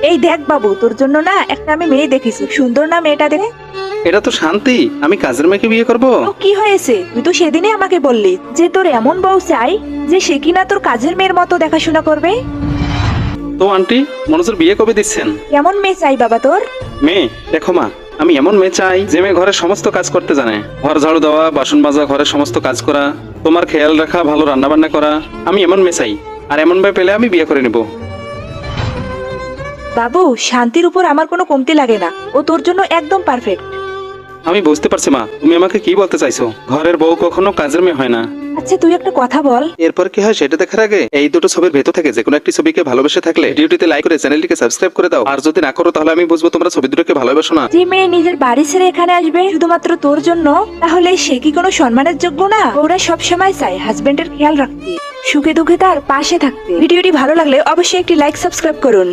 এই দেখ বাবু, তোর জন্য না একটা আমি মেয়ে দেখেছি। সুন্দর না মেয়েটা দেখে? এটা তো শান্তি, আমি কাজের মেয়েকে বিয়ে করব? তো কি হয়েছে? তুই তো সেদিনই আমাকে বললি যে তোর এমন বউ চাই যে সে কিনা তোর কাজের মেয়ের মতো দেখাশোনা করবে। তো আন্টি, মনোজের বিয়ে কবে দিচ্ছেন? কেমন মেয়ে চাই বাবা তোর? মেয়ে দেখো মা, আমি এমন মেয়ে চাই যে মেয়ে ঘরের সমস্ত কাজ করতে জানে। ঘর ঝাড়ু দেওয়া, বাসন মাজা, ঘরের সমস্ত কাজ করা, তোমার খেয়াল রাখা, ভালো রান্না বান্না করা। আমি এমন মেয়ে চাই, আর এমন মেয়ে পেলে আমি বিয়ে করে নেব। বাবু, শান্তির উপর আমার কোনো কমতি লাগে না, ও তোর জন্য একদম পারফেক্ট। আমি বুঝতে পারছি মা, তুমি আমাকে কি বলতে চাইছো। ঘরের বউ কখনো কাজের মেয়ে হয় না। আচ্ছা তুই একটা কথা বল। এরপর কি হয় সেটা দেখার আগে এই দুটো ছবির ভেতর থেকে যে কোনো একটি ছবিকে ভালোবেসে থাকলে ভিডিওটিতে লাইক করে চ্যানেলটিকে সাবস্ক্রাইব করে দাও। আর যদি না করো তাহলে আমি বুঝবো তোমরা ছবি দুটোকে ভালোবাসো না। যে মেয়ে নিজের বাড়ি ছেড়ে এখানে আসবে শুধুমাত্র তোর জন্য, তাহলে সে কি কোনো সম্মানের যোগ্য না? ওরা সব সময় চায় হাজবেন্ডের খেয়াল রাখতে, সুখে দুঃখে তার পাশে থাকতে। ভিডিওটি ভালো লাগলে অবশ্যই একটি লাইক সাবস্ক্রাইব করুন।